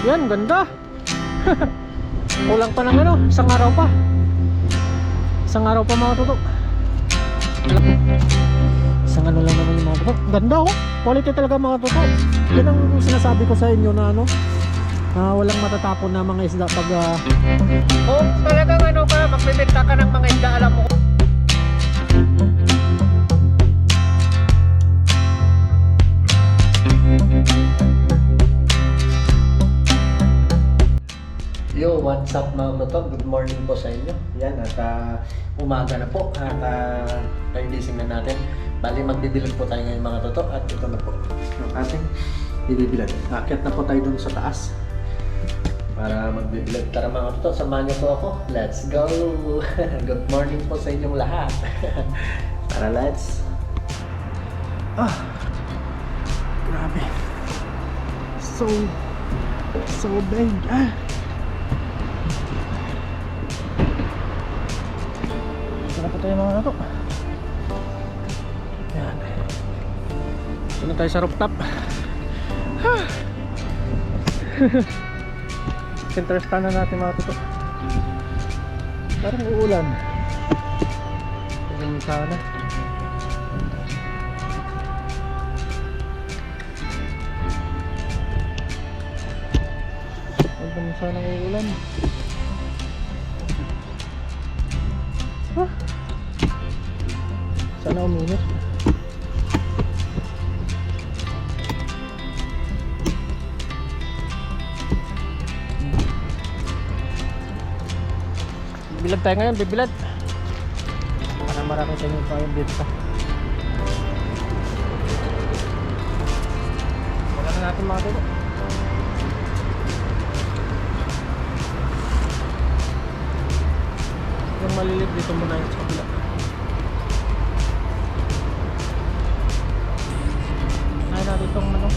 Yan, ganda. Kulang pa ng ano, isang araw pa. Isang araw pa mga tuto. Isang ano lang naman yung mga tuto. Ganda oh, quality talaga mga tuto. Yan ang sinasabi ko sa inyo na ano, walang matatapon na mga isda pag kung talagang ano ka, magbibenta ka ng mga isda, alam mo. Yo, what's up mga tuto? Good morning po sa inyo. Yan, at umaga na po at kaindising na natin. Bali magbibilad po tayo ngayon mga tuto. At ito na po yung ating ibibilad. Akyat na po tayo dun sa taas para magbibilad. Tara mga tuto, samahan niyo po ako. Let's go! Good morning po sa inyong lahat. Tara, let's. Grabe. So big. Ito tayo mga nato. Yan. Ito na tayo sa rooftop. Interestan na natin mga tuto. Parang uulan. Tignan sana. Tignan sana uulan. Sana uminit. Bibilad tayo ngayon, bibilad. Para marami sa inyo pa yung dito. Wala na natin mga tuto. Yung malilit dito muna yung sa kabila. Ay natin itong manok.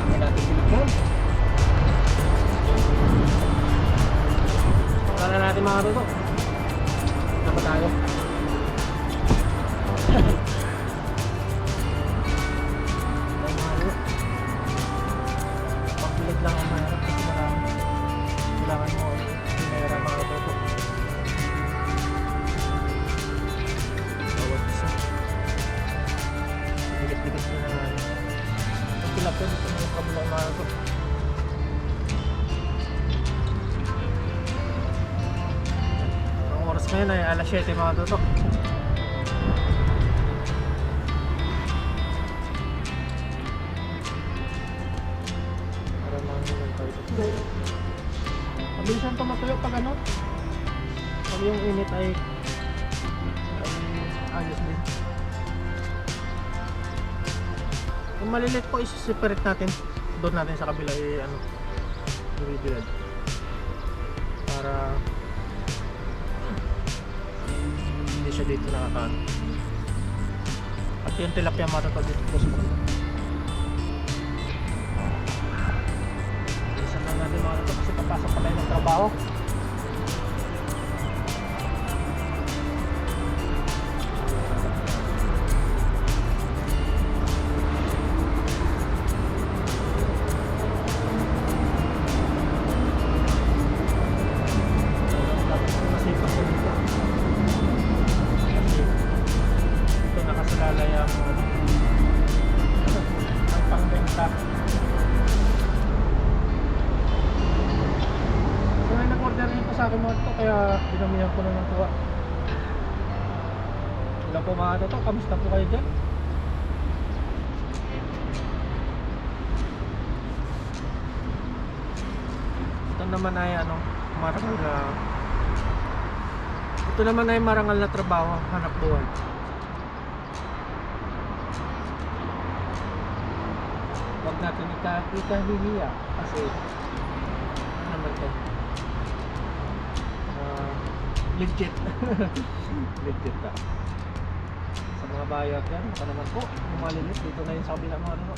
Ay natin biligyan. Wala na natin mga tuto. Dapat tayo. Pagbilig lang ang mahirap kasi marami. Kailangan mo pinahirap mga tuto. Bawat isa. Dikit-dikit na naman. Ang tilapin ito mga kabilang mga tuto. Oras ngayon ay alas 7 mga tuto. Para manginan tayo ito. Mabilisan ito matuyo pag ano. Pag yung init ay ayos din. Kung malilit po isi-separate natin. Doon natin sa kabila ay ano, ibibilad. Para hindi siya dito nakakaan. At yung tilapia matataw dito po sa kabila. Isa na natin mga ito kasi papasok pa tayo ng trabaho. Sa akin mga ito, kaya dinamihan ko na ng tuwa. Wala po mga ito, kamusta po kayo dyan? Ito naman ay ano, marangal na ito naman ay marangal na trabaho, hanap buhay. Huwag natin ikahihiya kasi ano naman ito, legit. Legit ka. Sa mga bayad yan, baka naman po lumalinis dito na yun sa kabila mga ano.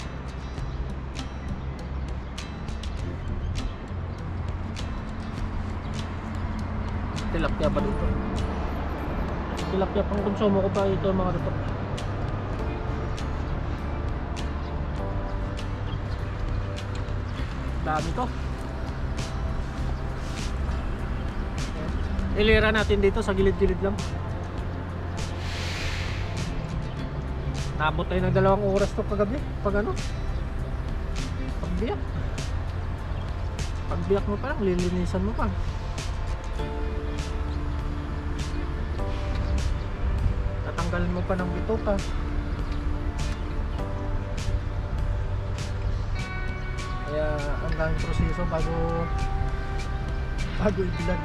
Tilapia pa dito. Tilapia pang konsumo ko pa ito mga dito. Dami to. Ilira natin dito sa gilid-gilid lang. Nabot tayo ng 2 oras to kagabi. Pag ano? Pagbiyak. Pagbiyak mo pa lang, lilinisan mo pa. Tatanggalin mo pa ng bituka. Kaya ang daming proseso bago ibilad.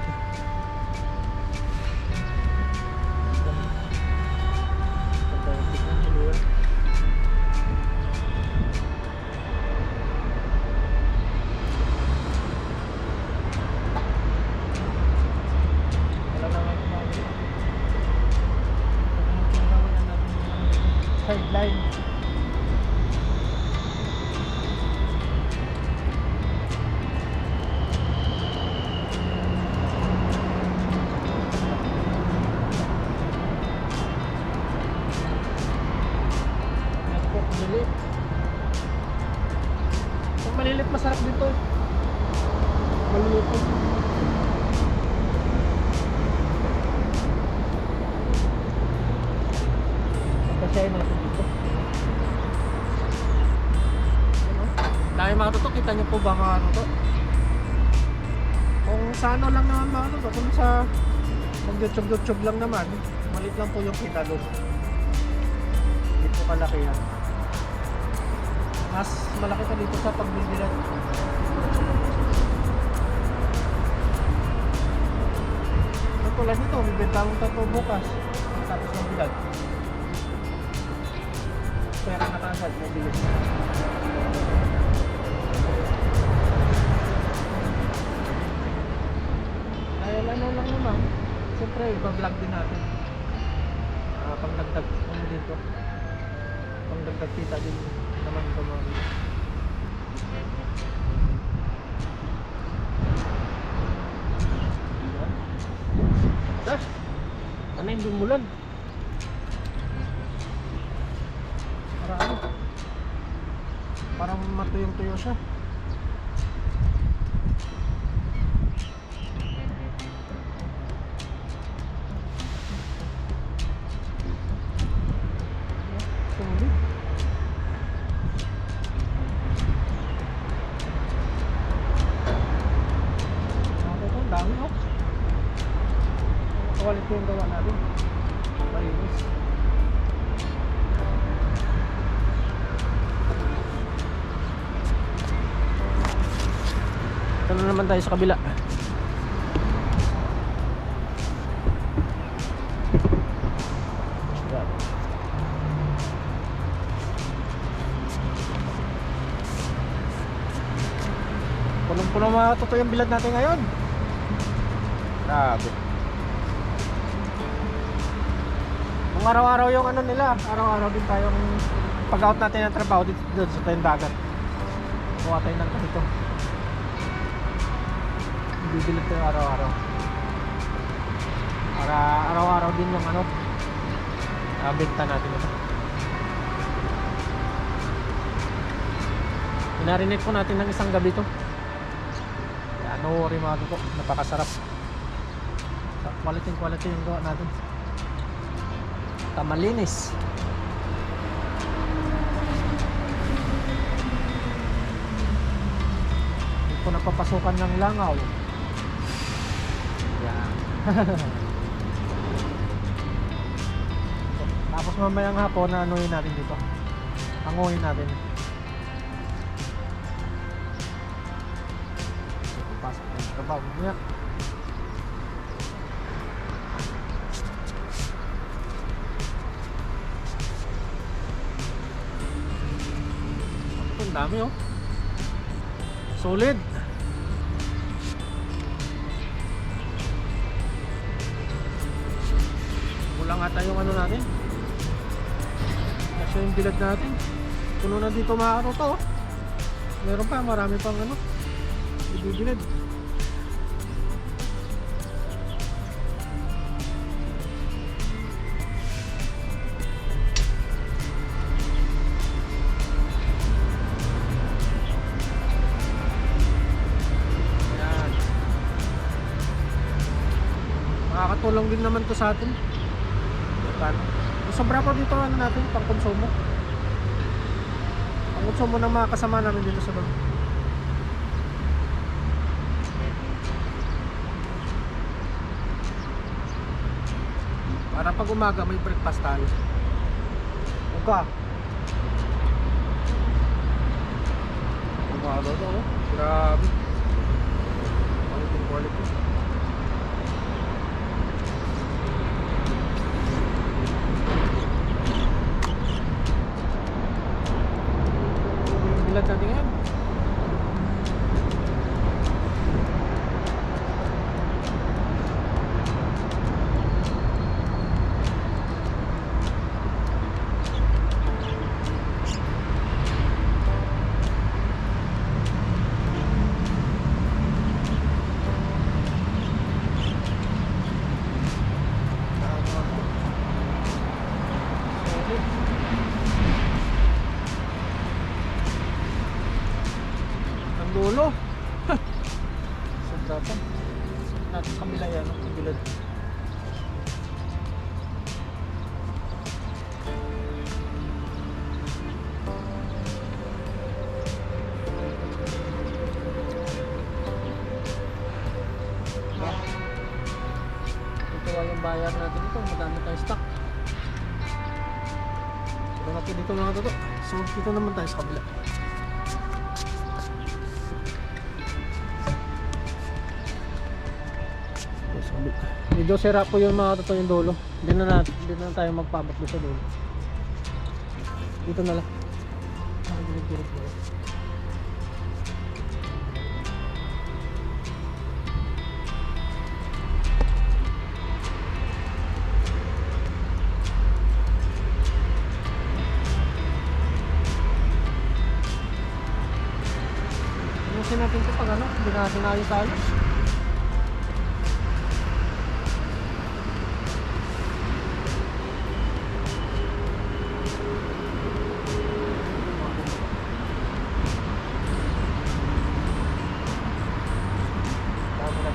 Sideline. Malilit. Kung malilit, masarap dito. Malilit po. Magkasyahin natin dito. Dahil mga tutok, kita nyo po ba mga ano to? Kung sa ano lang naman mga ano to, kung sa mag-youtube lang naman, maliit lang po yung kita doon. Hindi po kalaki yan. Mas malaki ka dito sa pagbibilan. Tulad nito, bibenta akong 3 bukas. Tapos ng bilag. Kaya ka nakasad, may bilis. Ay, ano lang naman. Siyempre, iba-vlog din natin. Pang dagdag, ano dito. Pang dagdag kita din naman ito mga Dash! Ano yung dumulan? Parang matuyong-tuyo siya. Sulit. Ang dami oh. Quality yung gawa natin. Malinis. Ito na naman tayo sa kabila. Punong-puno mga totoo yung bilad natin ngayon. Grabe. Kung araw-araw yung ano nila, araw-araw din tayong pag-out natin ng trabaho dito sa tayong dagat. Kuha tayo ng ganito. Bibilad tayo araw-araw. Para araw-araw din yung ano, benta natin ito. Pinarinig po natin ng isang gabi ito. Kaya no worry mga ito po, napakasarap. Quality yung gawa natin. Tamalinis. Hindi ko napapasukan ng langaw. Yan. Tapos mamayang hapon na anuhin natin dito. Anguhin natin. Pasok ng trabaho niya. Ang dami oh. Solid. Kulang ata yung ano natin. Kasi yung bilad natin. Puno na dito mga ano to. Meron pa, marami pang ano. Ibibilad. Tumulong din naman to sa atin. Paano? Sobra po dito ano natin, pang konsumo. Pang konsumo ng mga kasama namin dito sa bang. Para pag umaga may breakfast tayo. Uga. Umaga to, oh. Grabe. Quality. Bilad natin ngayon. Dulo. Sobra pa. Natin kabila yan, bilad. Ito yung bayar natin ito, madami tayong stock. Ito natin dito mga toto. So dito naman tayo sa kabila. Medyo sira po yung mga totoo yung dulo. Hindi na tayo magpabak doon sa dulo. Dito na lang. Ayusin natin ito pag ano, hindi na sinayos sa alas.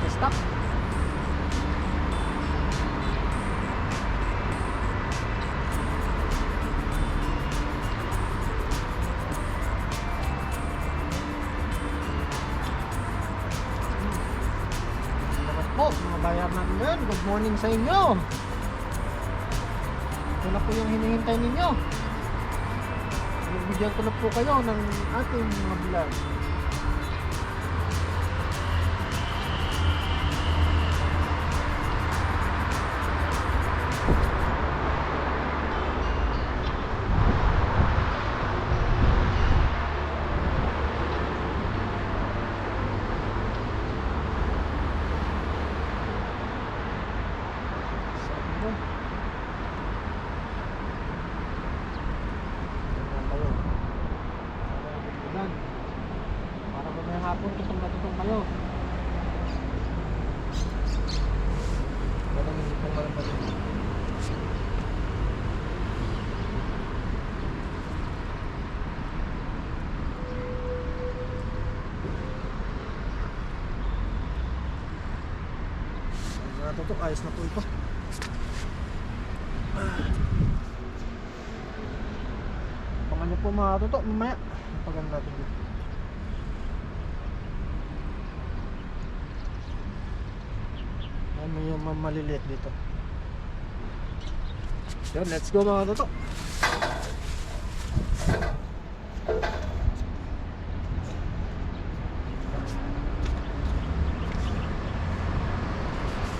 Stop. Salamat po mga bayar natin ngayon. Good morning sa inyo. Ito na po yung hinihintay ninyo. Bigyan ko na po kayo ng ating mga vlog. Para mamayang hapon tutong kayo. Ganang hindi pong malampasin. Natutok, ayos na po ito. Pangan niyo po mga tutok mamaya. Paganda natin dito. May maliliit dito. So, let's go mga tutok.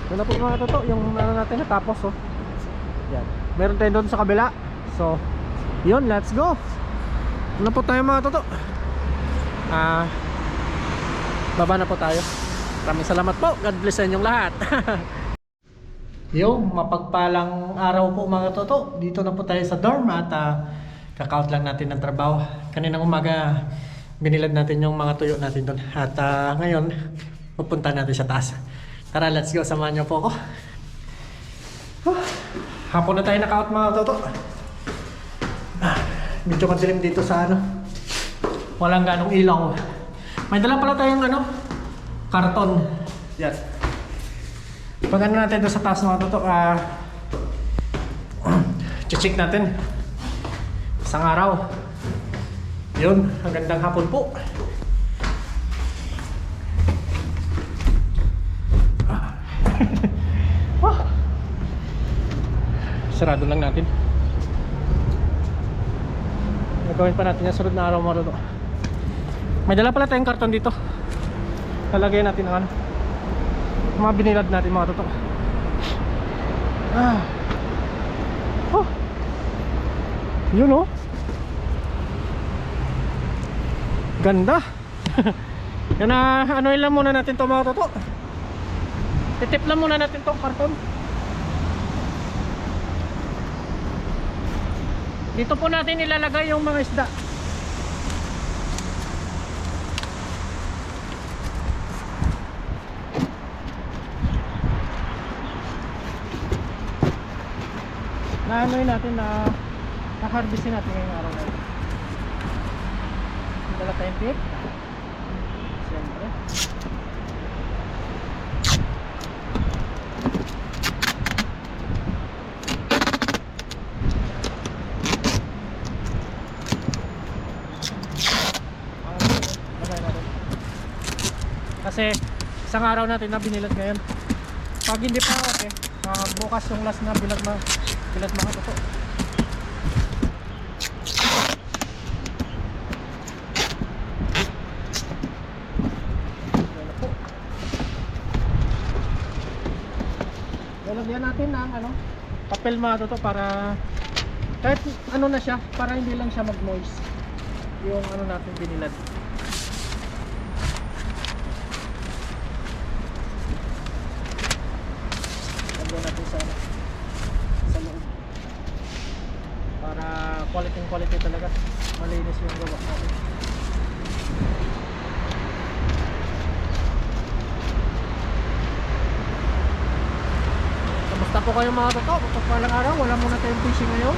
Ito na po mga tutok, yung ano natin natapos oh. Yan. Meron tayo doon sa kabila. So, yun, let's go. Ano po tayo mga toto? Baba na po tayo. Maraming salamat po. God bless sa inyong lahat. Yung mapagpalang araw po mga toto. Dito na po tayo sa dorm at kaka-out lang natin ng trabaho. Kaninang umaga binilad natin yung mga tuyo natin doon. At ngayon pupunta natin sa taas. Tara, let's go. Samahan niyo po ako. Hapon na tayo naka-out mga toto. Medyo madilim dito sa ano. Walang ganong ilaw. May dala pala tayong ano, karton. Yan. Pag ano natin doon sa taas mga toto, check natin. Isang araw. Yun, ang gandang hapon po. Sarado lang natin. Gagawin pa natin yung sunod na araw mga toto. May dala pala tayong karton dito. Lalagay natin ang ano, mga binilad natin mga toto. Oh, yun oh, ganda. Yan na, ano lang muna natin to mga toto. Titip lang muna natin tong karton. Dito po natin ilalagay yung mga isda. Na-anoy natin na harvestin natin ngayong araw na ito. Dala tayong tip. Siyempre. Kasi isang araw natin na binilad ngayon. Pag hindi pa okay, bukas yung last na bilad mga toto. Lalagyan natin ng ano, papel mga toto para kahit ano na siya, para hindi lang siya mag-moist yung ano natin binilad. Natin sa loob para quality talaga, malinis yung gawa natin. Kamusta po kayo mga toto? Kapag palang araw, wala muna tayong fishing ngayon.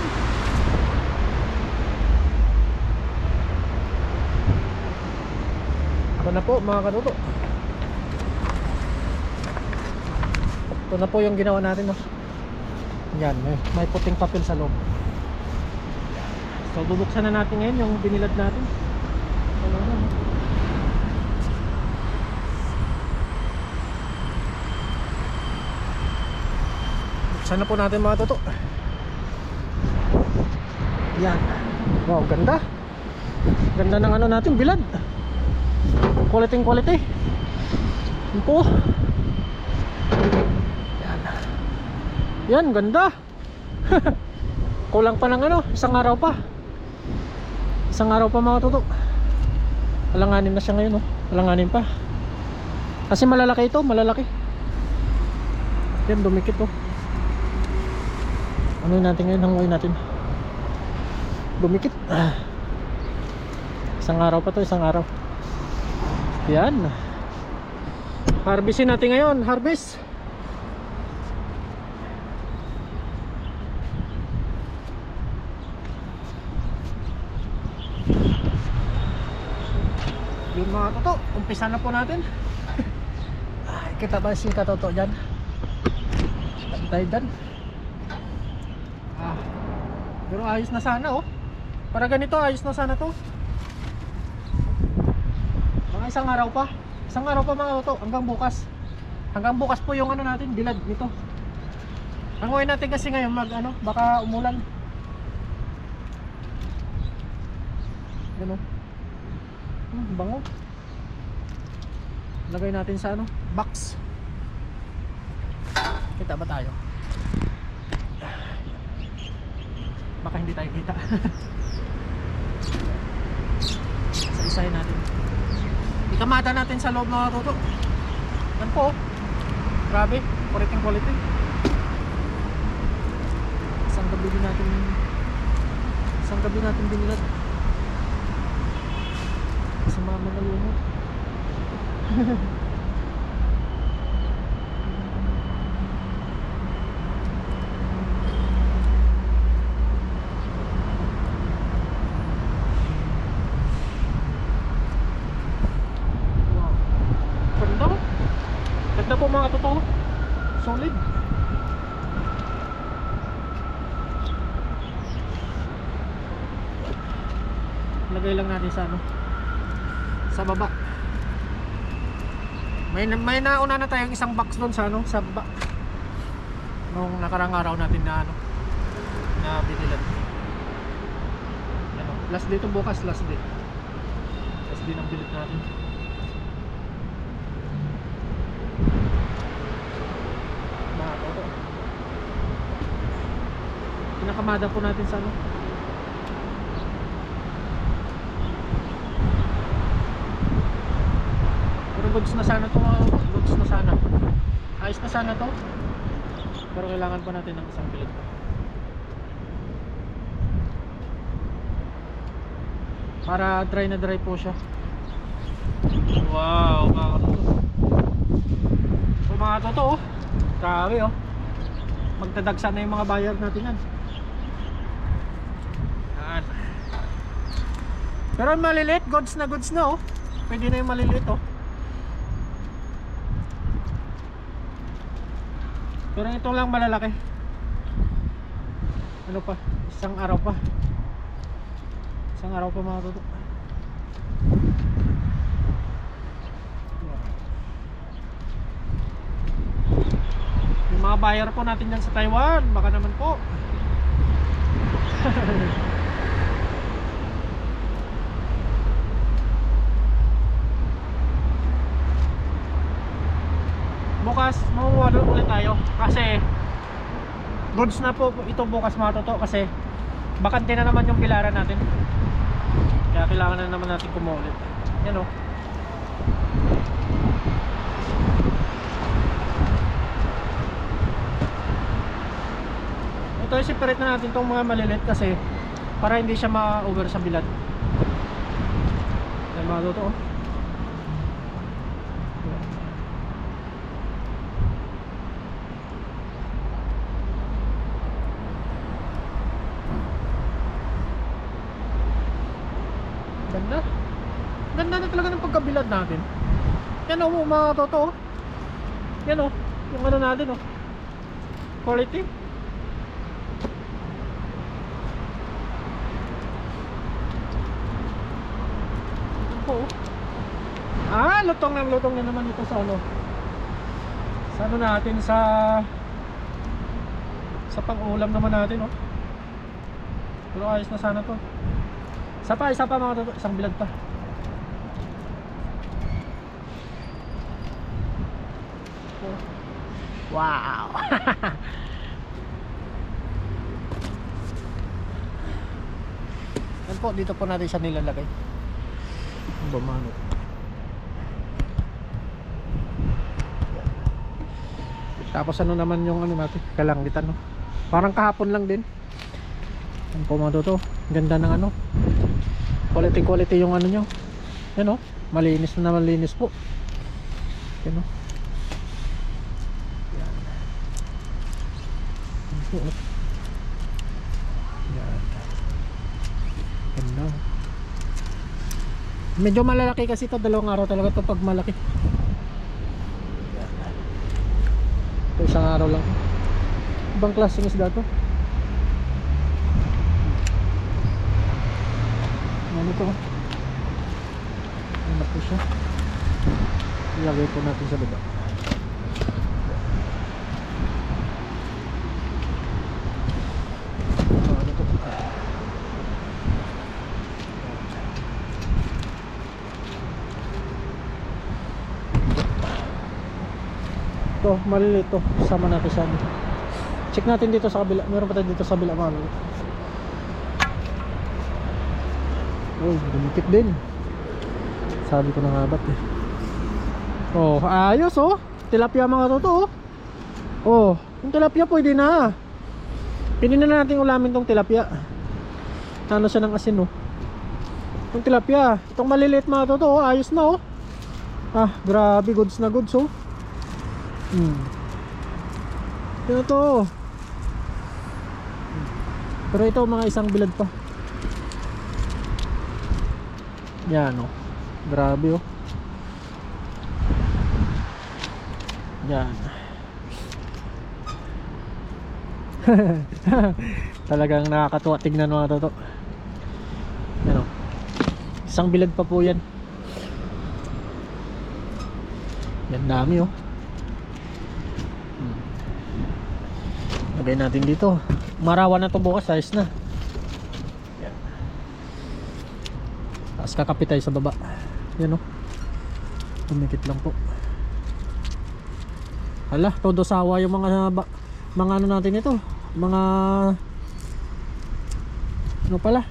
Ito na po mga katoto. Ito na po yung ginawa natin, no? Yan, may puting papel sa loob. So bubuksan na natin ngayon yung binilad natin. Buksan na po natin mga toto. Yan. Wow, ganda. Ganda ng ano natin, bilad. Quality. Yan po. Yan, ganda. Kulang pa ng ano, isang araw pa. Isang araw pa mga toto. Alanganin na siya ngayon, oh. Alanganin pa. Kasi malalaki ito, malalaki. Yan, dumikit, oh. Ano natin ngayon, hanguin natin. Dumikit. Isang araw pa to, isang araw. Yan. Harvestin natin ngayon, harvest. Yung mga toto, umpisa na po natin. Ay, kita ba si katoto dyan? Tayo dyan. Pero ayos na sana, oh. Para ganito, ayos na sana to. Mga isang araw pa. Isang araw pa mga toto, hanggang bukas. Hanggang bukas po yung ano natin, bilad nito. Hanguin natin kasi ngayon ano, baka umulan. Ganun. Bango. Lagay natin sa ano, box. Kita ba tayo? Baka hindi tayo kita. Isa-isahin natin. Ikamata natin sa loob mga toto. Yan po. Grabe, quality. Isang gabi natin binilad. Sa mga magalunod. Wow. Ganda po mga totoo. Solid. Lagay lang natin sa ano, sa baba. May nauna na tayong isang box doon sa ano, sa baba. Nung nakarang araw natin na ano, na binilan. Ano, last day to bukas, last day. Last day ng bilit natin. Bago to. Pinakamada po natin sa ano. Pero goods na sana to, goods na sana. Ayos na sana to. Pero kailangan pa natin ng isang bilit pa. Para dry na dry po siya. Wow, mga totoo. So mga totoo, grabe oh. Magdadagsa na yung mga buyer natin yan. Yan. Pero yung maliliit, goods na oh. Pwede na yung maliliit oh. Pero ito lang malalaki. Ano pa? Isang araw pa. Isang araw pa mga totoo. Yung mga buyer po natin dyan sa Taiwan, baka naman po. Bukas mamuha doon ulit tayo kasi goods na po ito bukas mga totoo, kasi bakante na naman yung pilaran natin, kaya kailangan na naman natin kumuha ulit. Yan o. Ito yung separate na natin itong mga maliliit kasi para hindi siya ma-over sa bilad. Yan mga totoo. Ganda. Ganda na talaga ng pagkabilad natin. Yan o mga totoo. Yan o. Yung ano natin o. Quality. Oo. Lutong na naman ito sa ano. Sa ano natin, sa pang-ulam naman natin o. Pero ayos na sana to. Isa pa mga totoo, isang bilad pa. Wow. Yan po, dito po natin siya nilalagay. Bumano. Tapos ano naman yung ano natin, kalangitan no. Parang kahapon lang din. Yan po mga totoo, ganda ng ano. Quality yung ano nyo. Yan o, malinis na malinis po. Yan o. Yan. Yan. Ganda. Medyo malalaki kasi ito, dalawang araw talaga ito pag malaki. Yan. Ito isang araw lang. Ibang klaseng isda to. Ano to? Ano po siya? Ilagay po natin sa baba. Ano to? Ito, maliliit to. Sama natin siya. Check natin dito sa kabila. Meron pa tayo dito sa kabila mga ano. Oh, dumikit din. Sabi ko na nga ba't eh. Oh, ayos oh. Tilapia mga totoo. Oh, yung tilapia pwede na. Pwede na natin ulamin tong tilapia. Ano siya ng asin oh. Yung tilapia, itong maliliit mga totoo, ayos na oh. Grabe, goods na goods oh. Ito to. Pero ito mga isang bilad pa. Yan oh. Grabe oh. Yan. Talagang nakakatuwa tignan mga toto. Yan oh. Isang bilad pa po yan. Yan, dami oh. Lagay natin dito. Marawan na to bukas, ayos na. Yan. Tapos kakapit tayo sa baba. Yan oh. Tumikit lang po. Hala, todo sawa yung mga ano natin ito. Mga ano pala?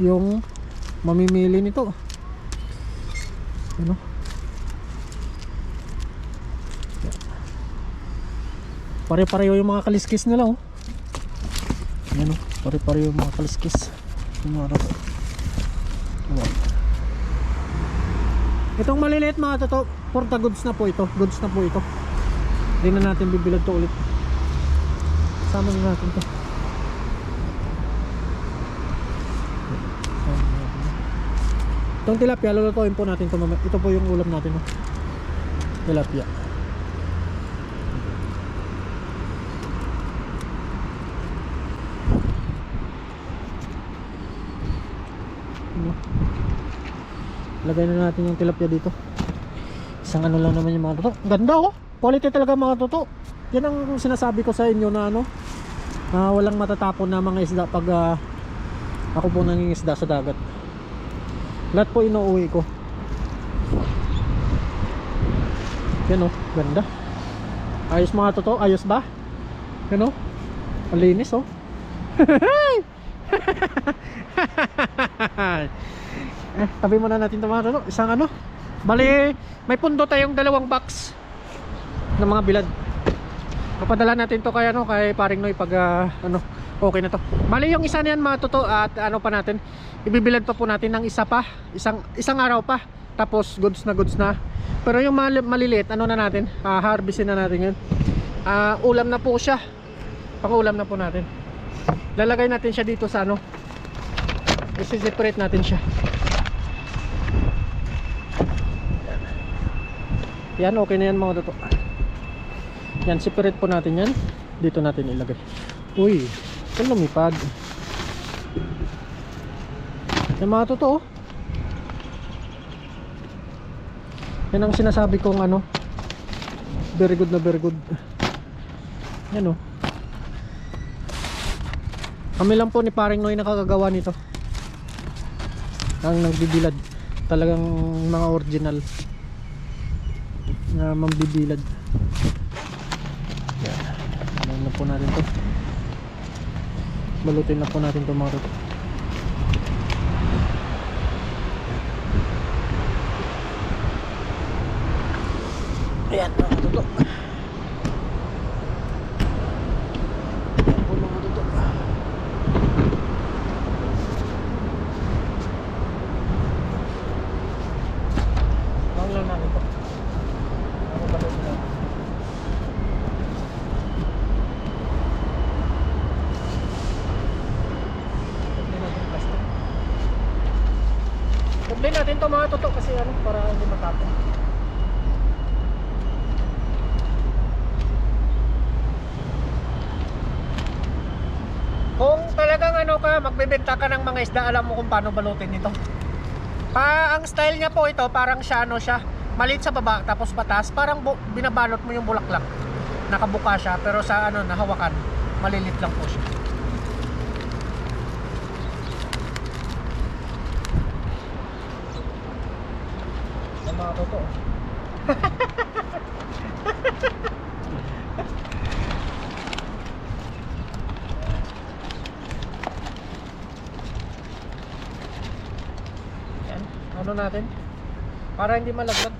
Yung mamimili nito. Ano? Pare-pareho yung mga kaliskis nila oh. Yan oh, pare-pareho yung mga kaliskis. Yung mga rato. Wow. Itong maliliit mga toto, for the goods na po ito. Goods na po ito. Hindi na natin bibilad to ulit. Sama na natin to. Itong tilapia, lulutuin po natin to mamaya. Ito po yung ulam natin oh. Tilapia. Lagay na natin yung tilapia dito. Isang ano lang naman yung mga toto. Ganda oh. Quality talaga mga toto. Yan ang sinasabi ko sa inyo na ano, walang matatapon na mga isda pag ako po nangingisda sa dagat. Lahat po inuuwi ko. Yan oh, ganda. Ayos mga toto, ayos ba? Yan oh. Malinis oh. Tabi muna natin ito mga toto. Isang ano, bali may pundo tayong 2 box ng mga bilad. Papadala natin to kay ano, kay Paring Noy pag ano, okay na to. Bali yung isa niyan mga toto at ano pa natin, ibibilad pa po natin ng isa pa, isang araw pa. Tapos goods na. Pero yung maliliit, ano na natin, harvestin na natin yun. Ulam na po siya. Pang-ulam na po natin. Lalagay natin siya dito sa ano, i-separate natin siya. Yan, okay na yan mga toto. Yan, separate po natin yan. Dito natin ilagay. Uy, ito lumipad. Yan mga toto. Yan ang sinasabi kong ano, very good na very good. Yan oh. Kami lang po ni Paring Noy nakakagawa nito. Ang nagbibilad. Talagang mga original na mambibilad. Yan. Ano na po natin to. Balutin na po natin to mga toto. Ayan mga toto. Ayan po mga toto. Bang lang natin to. Ano ba ito na? Tublin natin to mga toto kasi ano, para hindi matapon. Kung talagang ano ka, magbebenta ka ng mga isda, alam mo kung paano balutin ito. Ang style niya po ito, parang siya ano siya, maliit sa baba tapos patas, parang binabalot mo yung bulaklak. Nakabuka siya pero sa ano, nahawakan, malilit lang po siya. Yung mga totoo. Ano natin para hindi malaglag.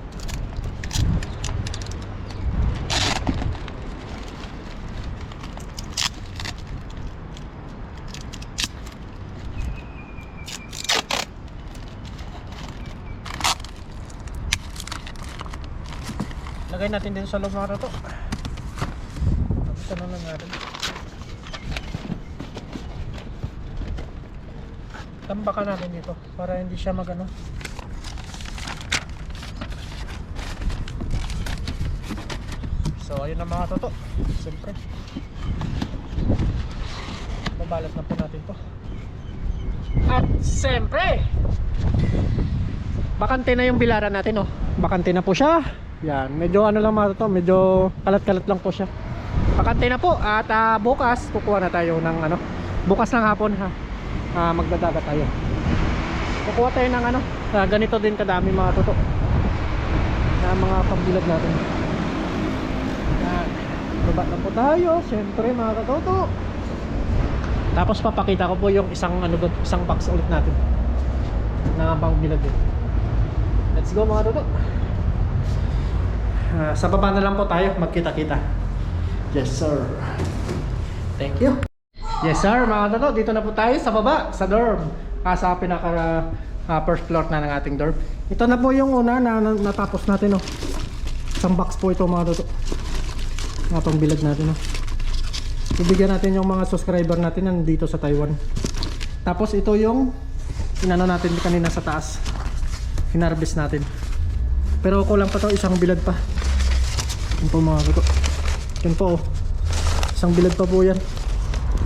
Lagay natin din sa loob mga toto. Tapos ano lang natin, tambakan natin dito para hindi siya magano. So ayun na mga toto. Siyempre babalat na po natin to. At siyempre, bakante na yung bilaran natin, oh. Bakante na po siya. Yan, medyo ano lang mga to, medyo kalat-kalat lang po siya. Bakante na po at bukas kukuha na tayo ng ano, bukas ng hapon ha. Magdadagat tayo. Kukuha tayo ng ano, ganito din kadami mga toto. Na mga pambilad natin. Yan. Baba na po tayo, siyempre mga toto. Tapos papakita ko po yung isang ano doon, isang box ulit natin. Na pambilad din. Let's go mga toto. Sa baba na lang po tayo magkita-kita. Yes sir. Thank you. Yes sir mga toto, dito na po tayo sa baba, sa dorm. Sa pinaka first floor na ng ating dorm. Ito na po yung una na natapos natin, oh. Isang box po ito mga toto. Mga pangbilad natin, oh. Bibigyan natin yung mga subscriber natin nandito sa Taiwan. Tapos ito yung inano natin kanina sa taas. Hinarvest natin. Pero kulang pa to, isang bilad pa. Yan po mga toto. Yan po, oh. Isang bilad pa po yan.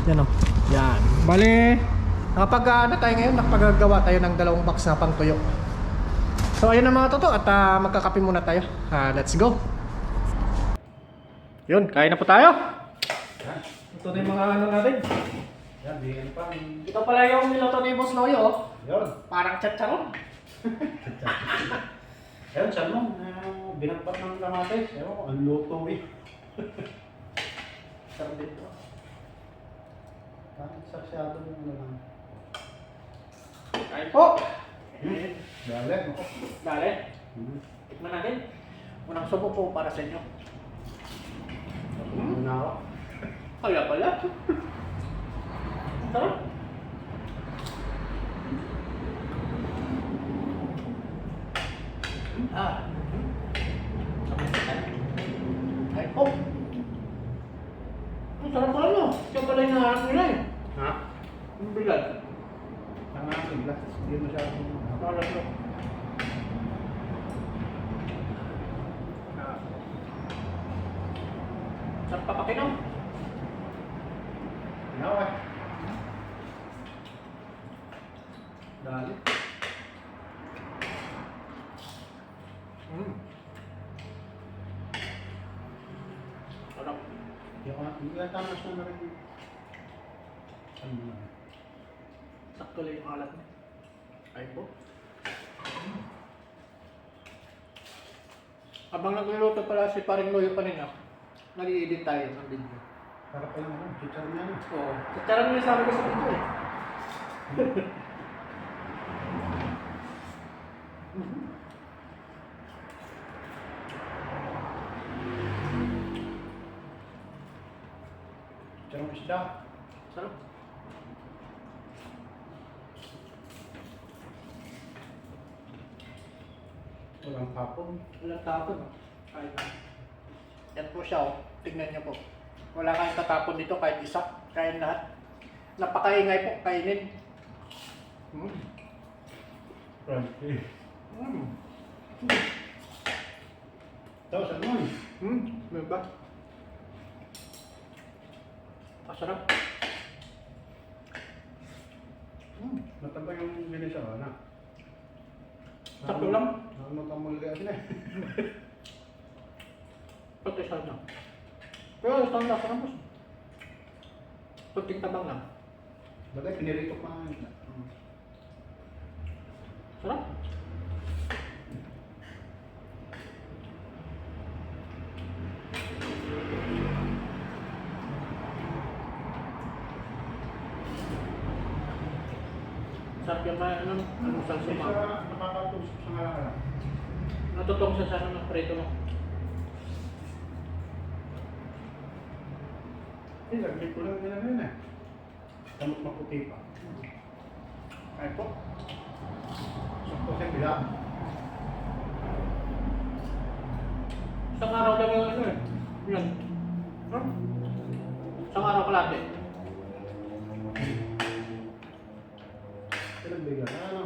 Yan, oh. Yan. Bale, nakapag ano tayo ngayon, nakapagagawa tayo ng dalawang box na pang tuyo. So ayun na mga toto at magkakape muna tayo. Let's go. Yun, kain na po tayo. Ito na yung mga ano natin. Yan, bigyan pa. Ito pala yung niloto ni Boss Loyo, oh. Yun. Parang chacharon. Ayun, saan mo? Binagpat ng kamatis. Ewan ko, ang luto eh. Sarap dito. Parang sasyado yung naman. Kain po. Dali. Dali. Tikman natin. Unang subo po para sa inyo. Una ako. Kaya pala. Sarap. Ay po. Ang sarap pala no. Siya pala yung naharap nila eh. Ha? Ang bilad. Ang aking glass. Hindi masyadong Sarap no. Sarap papakinom. Inaw eh. Dali. Sarap. Hindi ka tamas na rin. Ano na? Sakto lang yung alat niya. Ay po. Habang nagluluto pala si Paring Loyo kanina, nag-i-edit tayo ng video. Para pa yung ano, chichar niya. Oo. Tsara mo yung sabi ko sa video eh. Chichar mo isda. Sarap. Walang kapon. Walang tapon. Ay. Yan po siya oh. Tignan niyo po. Wala kayong tatapon dito kahit isa. Kain lahat. Napakaingay po. Kainin. Crunchy. Mm. Tapos ano? May ba? Masarap. Mataba yung ginisa ko na. Sakto lang. Ano ka muli kasi na. Pati sana. Pero isang lasa na boss. Pagting tabang lang. Bagay, pinirito pa nga. Sarap. Sarap yung ano sa suma. Nakakatusok sa ngalakala. Natutong sa sana ng prito mo. Lagay ko lang nila yun eh. Tamot maputi pa. Ay po. Sakto sa bila. Isang araw lang yung ano eh. Yan. Huh? Isang araw kalate. Ilang biga na ano?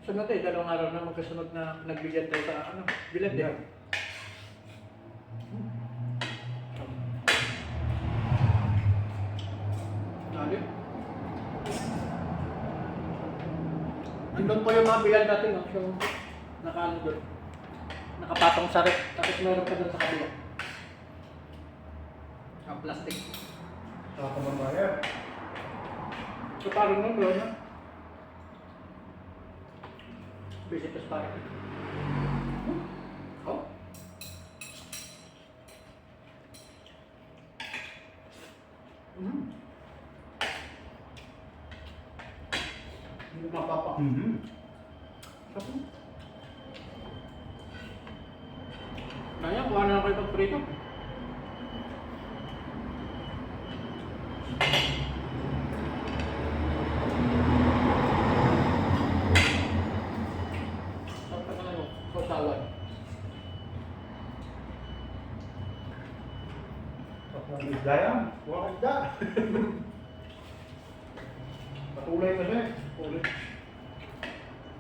Sunod eh, dalawang araw na magkasunod na nagbigyan tayo sa ano, bilad eh. Dali. Andun po yung mga bilan natin, no? Yung nakaano doon. Nakapatong sa rep. Tapos meron pa doon sa kabila. Ang plastic. Sa kababayan. So parang nung doon, no? Visitos parang. Oh? Hindi mapapa. Kaya, kuha na lang kayo pag-prito. Tapos na ano, sausawan. Tapos ng isda yan. Huwag isda. Patulay na siya eh. Ulit.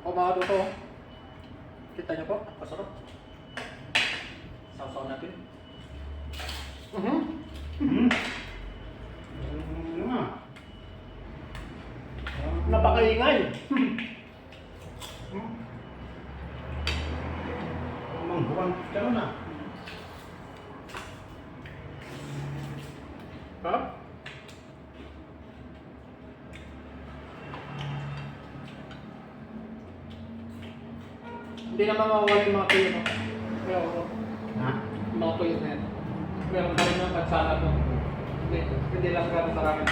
O mga tuto, kita niyo po, pasarap. Sausaw natin. Ano nga? Napakaingay. Manghuwang ka na. Ha? Hindi naman mawawala yung mga tuyo, no? Kaya ako, Ha? mga tuyo na yan. Meron pa rin yung pagsala mo. Hindi lang gano'n sa ramen.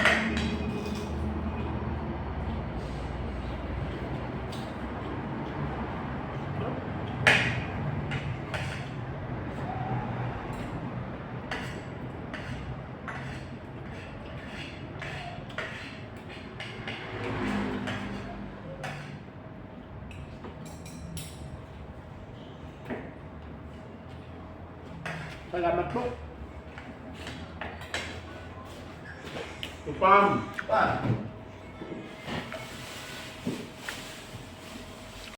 Salamat po. Tupam. Pa.